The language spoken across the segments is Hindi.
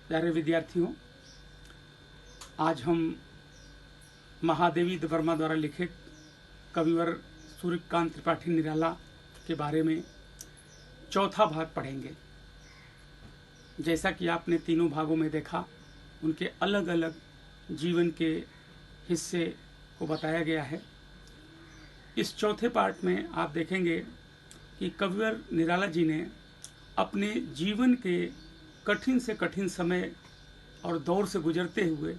प्यारे विद्यार्थियों, आज हम महादेवी वर्मा द्वारा लिखित कविवर सूर्यकांत त्रिपाठी निराला के बारे में चौथा भाग पढ़ेंगे। जैसा कि आपने तीनों भागों में देखा, उनके अलग अलग जीवन के हिस्से को बताया गया है। इस चौथे पार्ट में आप देखेंगे कि कविवर निराला जी ने अपने जीवन के कठिन से कठिन समय और दौर से गुजरते हुए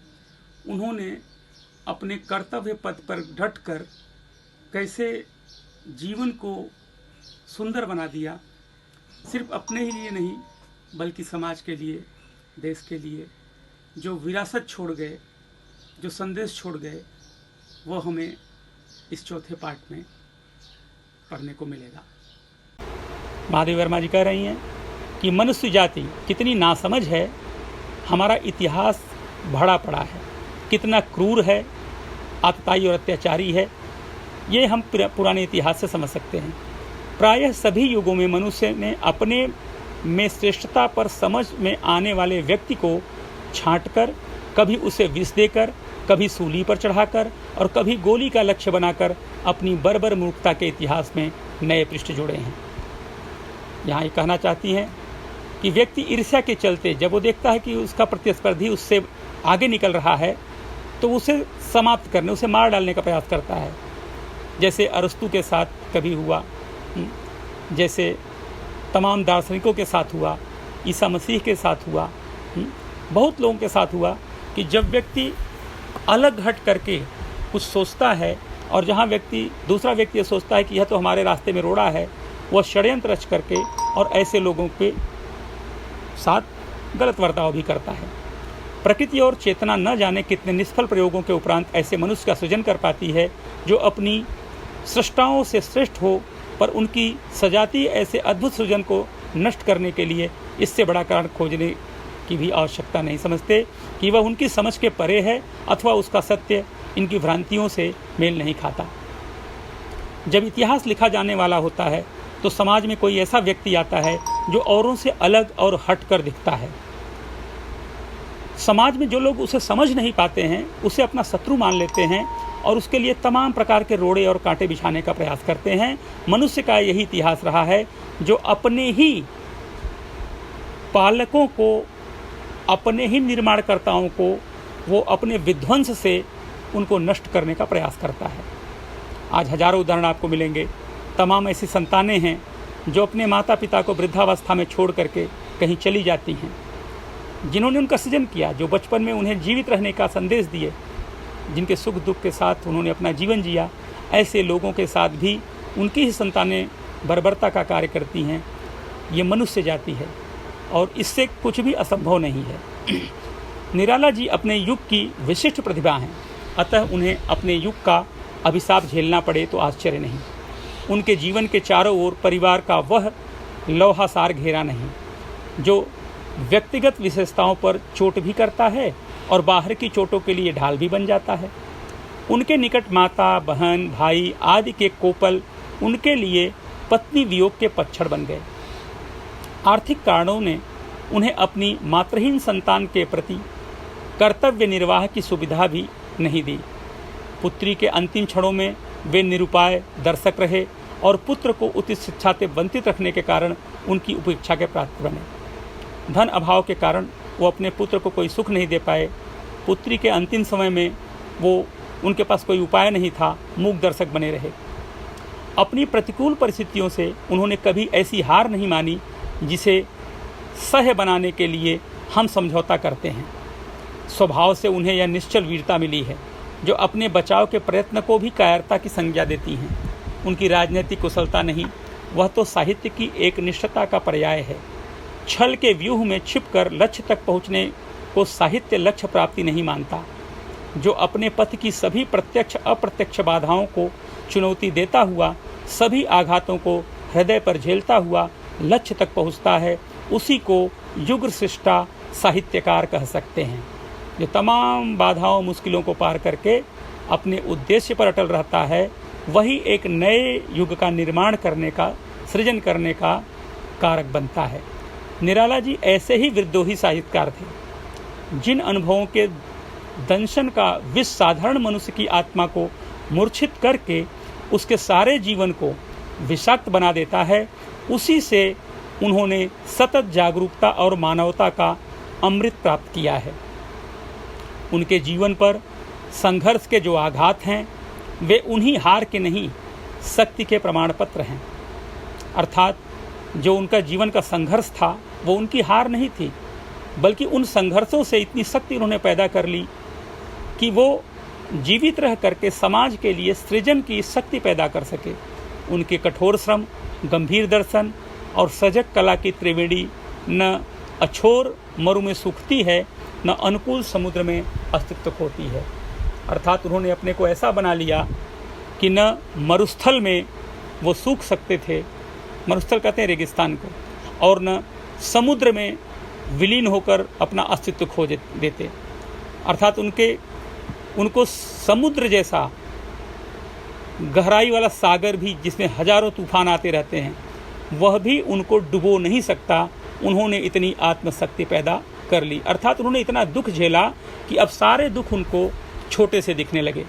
उन्होंने अपने कर्तव्य पथ पर डटकर कैसे जीवन को सुंदर बना दिया। सिर्फ अपने ही लिए नहीं बल्कि समाज के लिए, देश के लिए जो विरासत छोड़ गए, जो संदेश छोड़ गए, वो हमें इस चौथे पार्ट में पढ़ने को मिलेगा। महादेवी वर्मा जी कह रही हैं कि मनुष्य जाति कितनी नासमझ है, हमारा इतिहास भरा पड़ा है, कितना क्रूर है, आतताई और अत्याचारी है। ये हम पुराने इतिहास से समझ सकते हैं। प्रायः सभी युगों में मनुष्य ने अपने में श्रेष्ठता पर समझ में आने वाले व्यक्ति को छांटकर, कभी उसे विष देकर, कभी सूली पर चढ़ाकर और कभी गोली का लक्ष्य बनाकर अपनी बर्बर मूर्खता के इतिहास में नए पृष्ठ जोड़े हैं। यहाँ ये कहना चाहती हैं कि व्यक्ति ईर्ष्या के चलते जब वो देखता है कि उसका प्रतिस्पर्धी उससे आगे निकल रहा है तो उसे समाप्त करने, उसे मार डालने का प्रयास करता है। जैसे अरस्तु के साथ कभी हुआ, जैसे तमाम दार्शनिकों के साथ हुआ, ईसा मसीह के साथ हुआ, बहुत लोगों के साथ हुआ कि जब व्यक्ति अलग हट करके कुछ सोचता है और जहाँ दूसरा व्यक्ति ये सोचता है कि यह तो हमारे रास्ते में रोड़ा है, वह षड्यंत्र रच करके और ऐसे लोगों के साथ गलत बर्ताव भी करता है। प्रकृति और चेतना न जाने कितने निष्फल प्रयोगों के उपरांत ऐसे मनुष्य का सृजन कर पाती है जो अपनी सृष्टाओं से श्रेष्ठ हो, पर उनकी सजाती ऐसे अद्भुत सृजन को नष्ट करने के लिए इससे बड़ा कारण खोजने की भी आवश्यकता नहीं समझते कि वह उनकी समझ के परे है अथवा उसका सत्य इनकी भ्रांतियों से मेल नहीं खाता। जब इतिहास लिखा जाने वाला होता है तो समाज में कोई ऐसा व्यक्ति आता है जो औरों से अलग और हट कर दिखता है। समाज में जो लोग उसे समझ नहीं पाते हैं उसे अपना शत्रु मान लेते हैं और उसके लिए तमाम प्रकार के रोड़े और कांटे बिछाने का प्रयास करते हैं। मनुष्य का यही इतिहास रहा है जो अपने ही पालकों को, अपने ही निर्माणकर्ताओं को वो अपने विध्वंस से उनको नष्ट करने का प्रयास करता है। आज हजारों उदाहरण आपको मिलेंगे। तमाम ऐसी संतानें हैं जो अपने माता पिता को वृद्धावस्था में छोड़ करके कहीं चली जाती हैं, जिन्होंने उनका सृजन किया, जो बचपन में उन्हें जीवित रहने का संदेश दिए, जिनके सुख दुख के साथ उन्होंने अपना जीवन जिया। ऐसे लोगों के साथ भी उनकी ही संतानें बर्बरता का कार्य करती हैं। ये मनुष्य जाति है और इससे कुछ भी असंभव नहीं है। निराला जी अपने युग की विशिष्ट प्रतिभा हैं, अतः उन्हें अपने युग का अभिशाप झेलना पड़े तो आश्चर्य नहीं। उनके जीवन के चारों ओर परिवार का वह लौहासार घेरा नहीं जो व्यक्तिगत विशेषताओं पर चोट भी करता है और बाहर की चोटों के लिए ढाल भी बन जाता है। उनके निकट माता, बहन, भाई आदि के कोपल उनके लिए पत्नी वियोग के पतझड़ बन गए। आर्थिक कारणों ने उन्हें अपनी मातृहीन संतान के प्रति कर्तव्य निर्वाह की सुविधा भी नहीं दी। पुत्री के अंतिम क्षणों में वे निरुपाय दर्शक रहे और पुत्र को उचित शिक्षा से वंचित रखने के कारण उनकी उपेक्षा के पात्र बने। धन अभाव के कारण वो अपने पुत्र को कोई सुख नहीं दे पाए। पुत्री के अंतिम समय में उनके पास कोई उपाय नहीं था, मूक दर्शक बने रहे। अपनी प्रतिकूल परिस्थितियों से उन्होंने कभी ऐसी हार नहीं मानी जिसे सह बनाने के लिए हम समझौता करते हैं। स्वभाव से उन्हें यह निश्चल वीरता मिली है जो अपने बचाव के प्रयत्न को भी कायरता की संज्ञा देती हैं। उनकी राजनीतिक कुशलता नहीं, वह तो साहित्य की एक निष्ठता का पर्याय है। छल के व्यूह में छिपकर लक्ष्य तक पहुँचने को साहित्य लक्ष्य प्राप्ति नहीं मानता। जो अपने पथ की सभी प्रत्यक्ष अप्रत्यक्ष बाधाओं को चुनौती देता हुआ, सभी आघातों को हृदय पर झेलता हुआ लक्ष्य तक पहुँचता है, उसी को युग सृष्टा साहित्यकार कह सकते हैं। जो तमाम बाधाओं मुश्किलों को पार करके अपने उद्देश्य पर अटल रहता है, वही एक नए युग का निर्माण करने का, सृजन करने का कारक बनता है। निराला जी ऐसे ही विद्रोही साहित्यकार थे। जिन अनुभवों के दंशन का विष साधारण मनुष्य की आत्मा को मूर्छित करके उसके सारे जीवन को विषाक्त बना देता है, उसी से उन्होंने सतत जागरूकता और मानवता का अमृत प्राप्त किया है। उनके जीवन पर संघर्ष के जो आघात हैं वे उन्हीं हार के नहीं, शक्ति के प्रमाण पत्र हैं। अर्थात जो उनका जीवन का संघर्ष था वो उनकी हार नहीं थी, बल्कि उन संघर्षों से इतनी शक्ति उन्होंने पैदा कर ली कि वो जीवित रह करके समाज के लिए सृजन की शक्ति पैदा कर सके। उनके कठोर श्रम, गंभीर दर्शन और सजग कला की त्रिवेणी न अछोर मरु में सूखती है, न अनुकूल समुद्र में अस्तित्व खोती है। अर्थात उन्होंने अपने को ऐसा बना लिया कि न मरुस्थल में वो सूख सकते थे, मरुस्थल कहते हैं रेगिस्तान को, और न समुद्र में विलीन होकर अपना अस्तित्व खो देते। अर्थात उनको समुद्र जैसा गहराई वाला सागर भी, जिसमें हजारों तूफान आते रहते हैं, वह भी उनको डुबो नहीं सकता। उन्होंने इतनी आत्मशक्ति पैदा कर ली। अर्थात उन्होंने इतना दुख झेला कि अब सारे दुख उनको छोटे से दिखने लगे।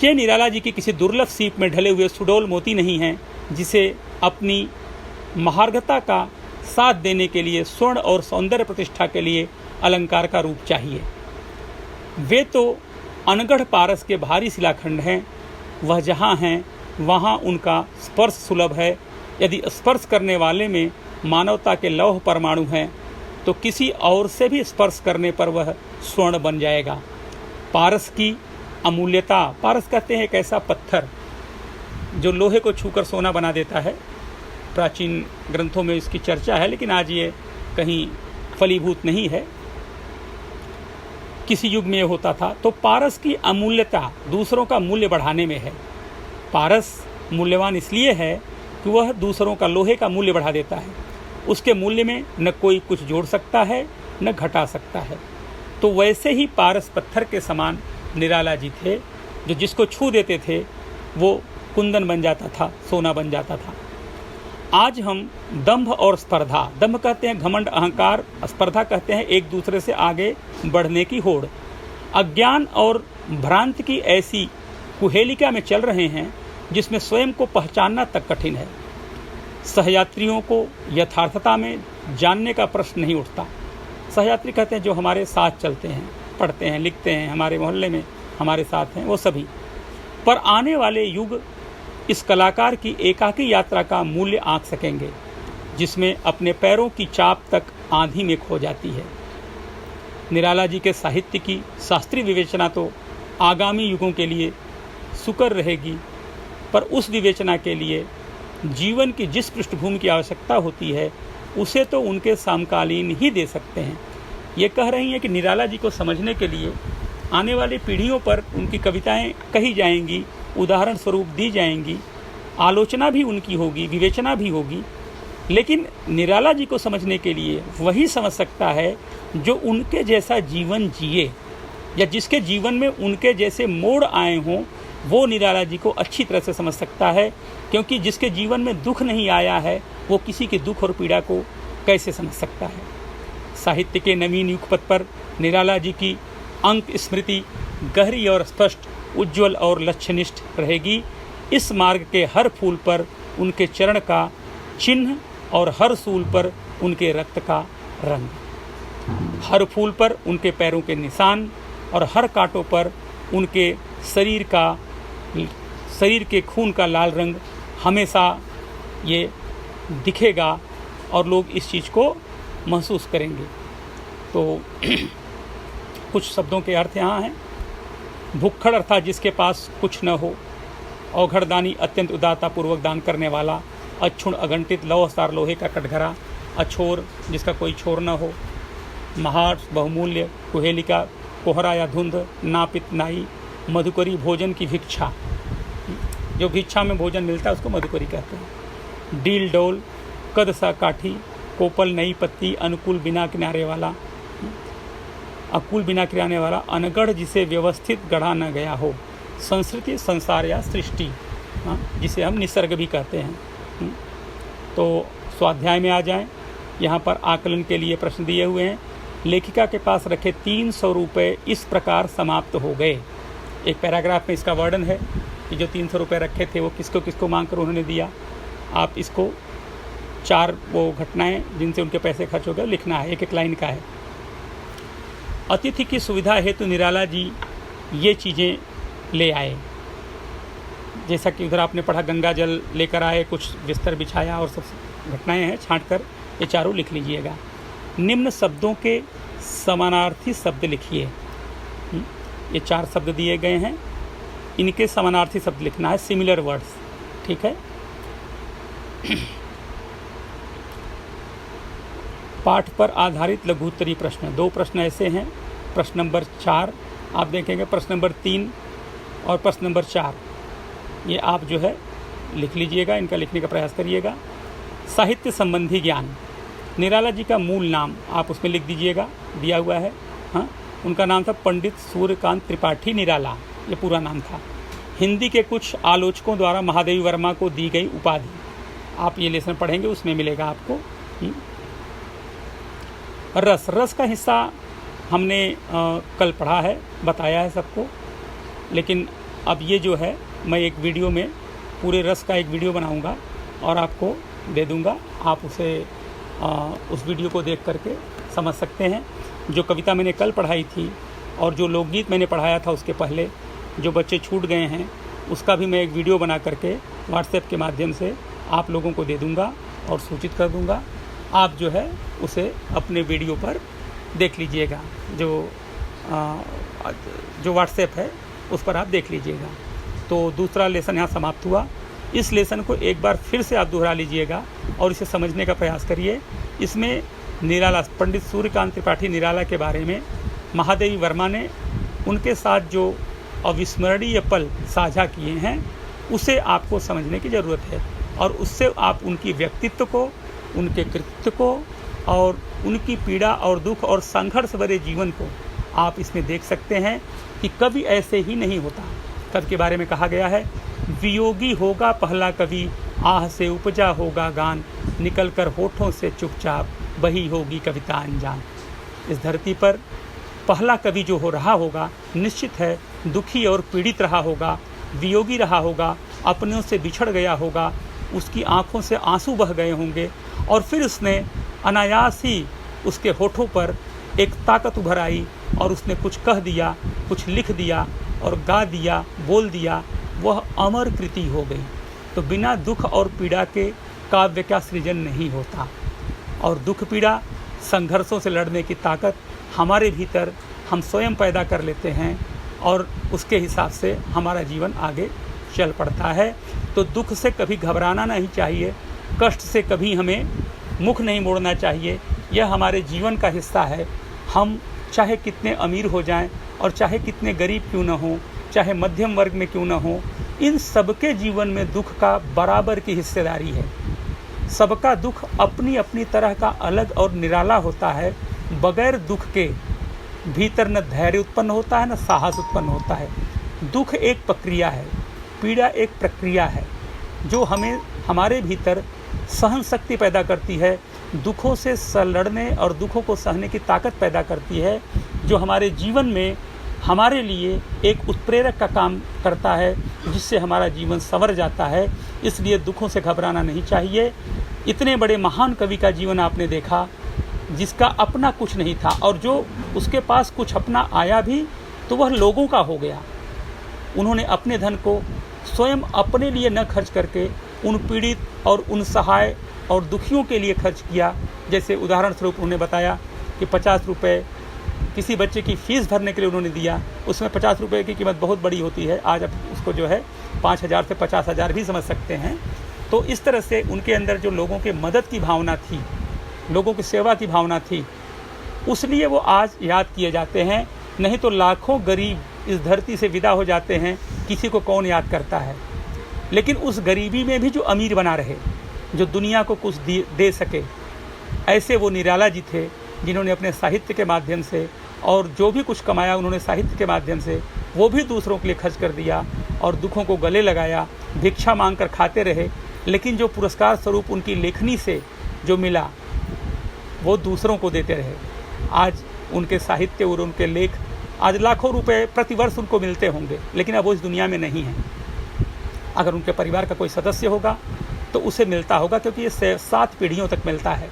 ये निराला जी की किसी दुर्लभ सीप में ढले हुए सुडौल मोती नहीं हैं, जिसे अपनी महार्घता का साथ देने के लिए स्वर्ण और सौंदर्य प्रतिष्ठा के लिए अलंकार का रूप चाहिए। वे तो अनगढ़ पारस के भारी शिलाखंड हैं। वह जहाँ हैं वहाँ उनका स्पर्श सुलभ है। यदि स्पर्श करने वाले में मानवता के लौह परमाणु हैं तो किसी और से भी स्पर्श करने पर वह स्वर्ण बन जाएगा। पारस की अमूल्यता, पारस कहते हैं एक ऐसा पत्थर जो लोहे को छूकर सोना बना देता है। प्राचीन ग्रंथों में इसकी चर्चा है, लेकिन आज ये कहीं फलीभूत नहीं है। किसी युग में ये होता था। तो पारस की अमूल्यता दूसरों का मूल्य बढ़ाने में है। पारस मूल्यवान इसलिए है कि वह दूसरों का लोहे का मूल्य बढ़ा देता है। उसके मूल्य में न कोई कुछ जोड़ सकता है न घटा सकता है। तो वैसे ही पारस पत्थर के समान निराला जी थे, जो जिसको छू देते थे वो कुंदन बन जाता था, सोना बन जाता था। आज हम दंभ और स्पर्धा, दंभ कहते हैं घमंड अहंकार, स्पर्धा कहते हैं एक दूसरे से आगे बढ़ने की होड़, अज्ञान और भ्रांति की ऐसी कुहेलिका में चल रहे हैं जिसमें स्वयं को पहचानना तक कठिन है। सहयात्रियों को यथार्थता में जानने का प्रश्न नहीं उठता। सहयात्री कहते हैं जो हमारे साथ चलते हैं, पढ़ते हैं, लिखते हैं, हमारे मोहल्ले में हमारे साथ हैं, वो सभी। पर आने वाले युग इस कलाकार की एकाकी यात्रा का मूल्य आंक सकेंगे, जिसमें अपने पैरों की चाप तक आंधी में खो जाती है। निराला जी के साहित्य की शास्त्रीय विवेचना तो आगामी युगों के लिए सुकर रहेगी, पर उस विवेचना के लिए जीवन की जिस पृष्ठभूमि की आवश्यकता होती है उसे तो उनके समकालीन ही दे सकते हैं। ये कह रही हैं कि निराला जी को समझने के लिए आने वाली पीढ़ियों पर उनकी कविताएं कही जाएंगी, उदाहरण स्वरूप दी जाएंगी, आलोचना भी उनकी होगी, विवेचना भी होगी, लेकिन निराला जी को समझने के लिए वही समझ सकता है जो उनके जैसा जीवन जिए, या जिसके जीवन में उनके जैसे मोड़ आए हों, वो निराला जी को अच्छी तरह से समझ सकता है। क्योंकि जिसके जीवन में दुख नहीं आया है वो किसी के दुख और पीड़ा को कैसे समझ सकता है। साहित्य के नवीन युगपथ पर निराला जी की अंक स्मृति गहरी और स्पष्ट, उज्ज्वल और लक्ष्यनिष्ठ रहेगी। इस मार्ग के हर फूल पर उनके चरण का चिन्ह और हर सूल पर उनके रक्त का रंग, हर फूल पर उनके पैरों के निशान और हर कांटों पर उनके शरीर के खून का लाल रंग हमेशा ये दिखेगा और लोग इस चीज़ को महसूस करेंगे। तो कुछ शब्दों के अर्थ यहाँ हैं। भुक्खड़ अर्थात जिसके पास कुछ न हो, औघड़दानी अत्यंत उदारता पूर्वक दान करने वाला, अक्षुण अगंटित लौहसार लोहे का कटघरा, अछोर जिसका कोई छोर न हो, महार बहुमूल्य कुहेलिका, कोहरा या धुंध, नापित नाई, मधुकरी भोजन की भिक्षा, जो भिक्षा में भोजन मिलता है उसको मधुकरी कहते हैं, डील डोल, कद सा काठी, कोपल नई पत्ती, अनुकूल बिना किनारे वाला, अकुल बिना किराने वाला, अनगढ़ जिसे व्यवस्थित गढ़ा न गया हो, संस्कृति संसार या सृष्टि, जिसे हम निसर्ग भी कहते हैं। तो स्वाध्याय में आ जाएं। यहाँ पर आकलन के लिए प्रश्न दिए हुए हैं। लेखिका के पास रखे 300 रुपये इस प्रकार समाप्त हो गए। एक पैराग्राफ में इसका वर्णन है कि जो 300 रुपये रखे थे वो किसको किसको मांग कर उन्होंने दिया। आप इसको 4 वो घटनाएं जिनसे उनके पैसे खर्च हो गए लिखना है, एक एक लाइन का है। अतिथि की सुविधा हेतु निराला जी ये चीज़ें ले आए, जैसा कि उधर आपने पढ़ा, गंगा जल लेकर आए, कुछ बिस्तर बिछाया और सब घटनाएं हैं, छांट कर ये चारों लिख लीजिएगा। निम्न शब्दों के समानार्थी शब्द लिखिए। ये 4 शब्द दिए गए हैं, इनके समानार्थी शब्द लिखना है, सिमिलर वर्ड्स, ठीक है। पाठ पर आधारित लघु उत्तरीय प्रश्न, 2 प्रश्न ऐसे हैं। प्रश्न नंबर 4 आप देखेंगे, प्रश्न नंबर 3 और प्रश्न नंबर 4 ये आप जो है लिख लीजिएगा, इनका लिखने का प्रयास करिएगा। साहित्य संबंधी ज्ञान, निराला जी का मूल नाम आप उसमें लिख दीजिएगा, दिया हुआ है। हाँ, उनका नाम था पंडित सूर्यकांत त्रिपाठी निराला, ये पूरा नाम था। हिंदी के कुछ आलोचकों द्वारा महादेवी वर्मा को दी गई उपाधि, आप ये लेसन पढ़ेंगे उसमें मिलेगा आपको। रस का हिस्सा हमने कल पढ़ा है, बताया है सबको, लेकिन अब ये जो है मैं एक वीडियो में पूरे रस का एक वीडियो बनाऊंगा और आपको दे दूंगा, आप उसे उस वीडियो को देख करके समझ सकते हैं। जो कविता मैंने कल पढ़ाई थी और जो लोकगीत मैंने पढ़ाया था उसके पहले जो बच्चे छूट गए हैं, उसका भी मैं एक वीडियो बना करके व्हाट्सएप के माध्यम से आप लोगों को दे दूंगा और सूचित कर दूंगा। आप जो है उसे अपने वीडियो पर देख लीजिएगा, जो व्हाट्सएप है उस पर आप देख लीजिएगा। तो दूसरा लेसन यहाँ समाप्त हुआ। इस लेसन को एक बार फिर से आप दोहरा लीजिएगा और इसे समझने का प्रयास करिए। इसमें निराला, पंडित सूर्यकांत त्रिपाठी निराला के बारे में महादेवी वर्मा ने उनके साथ जो अविस्मरणीय पल साझा किए हैं उसे आपको समझने की ज़रूरत है, और उससे आप उनकी व्यक्तित्व को, उनके कृतित्व को और उनकी पीड़ा और दुख और संघर्ष भरे जीवन को आप इसमें देख सकते हैं कि कभी ऐसे ही नहीं होता। कवि के बारे में कहा गया है, वियोगी होगा पहला कवि, आह से उपजा होगा गान, निकल कर होठों से चुपचाप वही होगी कविता अनजान। इस धरती पर पहला कवि जो हो रहा होगा निश्चित है दुखी और पीड़ित रहा होगा, वियोगी रहा होगा, अपनों से बिछड़ गया होगा, उसकी आंखों से आंसू बह गए होंगे और फिर उसने अनायास ही उसके होठों पर एक ताकत उभर आई और उसने कुछ कह दिया, कुछ लिख दिया और गा दिया, बोल दिया, वह अमर कृति हो गई। तो बिना दुख और पीड़ा के काव्य का सृजन नहीं होता, और दुख पीड़ा संघर्षों से लड़ने की ताकत हमारे भीतर हम स्वयं पैदा कर लेते हैं और उसके हिसाब से हमारा जीवन आगे चल पड़ता है। तो दुख से कभी घबराना नहीं चाहिए, कष्ट से कभी हमें मुख नहीं मोड़ना चाहिए, यह हमारे जीवन का हिस्सा है। हम चाहे कितने अमीर हो जाएं और चाहे कितने गरीब क्यों न हो, चाहे मध्यम वर्ग में क्यों न हो, इन सबके जीवन में दुख का बराबर की हिस्सेदारी है। सबका दुख अपनी अपनी तरह का अलग और निराला होता है। बगैर दुख के भीतर न धैर्य उत्पन्न होता है, न साहस उत्पन्न होता है। दुख एक प्रक्रिया है, पीड़ा एक प्रक्रिया है जो हमें हमारे भीतर सहन शक्ति पैदा करती है, दुखों से लड़ने और दुखों को सहने की ताकत पैदा करती है, जो हमारे जीवन में हमारे लिए एक उत्प्रेरक का काम करता है, जिससे हमारा जीवन संवर जाता है। इसलिए दुखों से घबराना नहीं चाहिए। इतने बड़े महान कवि का जीवन आपने देखा जिसका अपना कुछ नहीं था, और जो उसके पास कुछ अपना आया भी तो वह लोगों का हो गया। उन्होंने अपने धन को स्वयं अपने लिए न खर्च करके उन पीड़ित और उन सहाय और दुखियों के लिए खर्च किया। जैसे उदाहरण स्वरूप उन्होंने बताया कि 50 रुपये किसी बच्चे की फ़ीस भरने के लिए उन्होंने दिया। उसमें 50 रुपये की कीमत बहुत बड़ी होती है, आज आप उसको जो है 5,000 से 50,000 भी समझ सकते हैं। तो इस तरह से उनके अंदर जो लोगों के मदद की भावना थी, लोगों की सेवा की भावना थी, उसलिए वो आज याद किए जाते हैं। नहीं तो लाखों गरीब इस धरती से विदा हो जाते हैं, किसी को कौन याद करता है। लेकिन उस गरीबी में भी जो अमीर बना रहे, जो दुनिया को कुछ दे सके, ऐसे वो निराला जी थे, जिन्होंने अपने साहित्य के माध्यम से और जो भी कुछ कमाया उन्होंने साहित्य के माध्यम से वो भी दूसरों के लिए खर्च कर दिया और दुखों को गले लगाया, भिक्षा मांग कर खाते रहे। लेकिन जो पुरस्कार स्वरूप उनकी लेखनी से जो मिला वो दूसरों को देते रहे। आज उनके साहित्य और उनके लेख आज लाखों रुपए प्रतिवर्ष उनको मिलते होंगे, लेकिन अब वो इस दुनिया में नहीं हैं। अगर उनके परिवार का कोई सदस्य होगा तो उसे मिलता होगा, क्योंकि ये 7 पीढ़ियों तक मिलता है।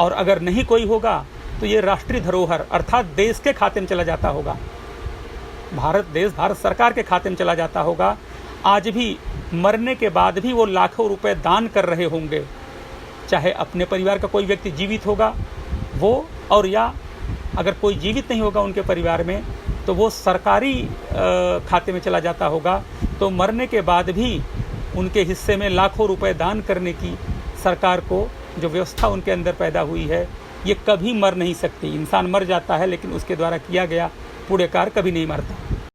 और अगर नहीं कोई होगा तो ये राष्ट्रीय धरोहर अर्थात देश के खाते में चला जाता होगा, भारत सरकार के खाते में चला जाता होगा। आज भी मरने के बाद भी वो लाखों रुपए दान कर रहे होंगे, चाहे अपने परिवार का कोई व्यक्ति जीवित होगा वो, और या अगर कोई जीवित नहीं होगा उनके परिवार में तो वो सरकारी खाते में चला जाता होगा। तो मरने के बाद भी उनके हिस्से में लाखों रुपए दान करने की सरकार को जो व्यवस्था उनके अंदर पैदा हुई है, ये कभी मर नहीं सकती। इंसान मर जाता है लेकिन उसके द्वारा किया गया पुण्य कार्य कभी नहीं मरता।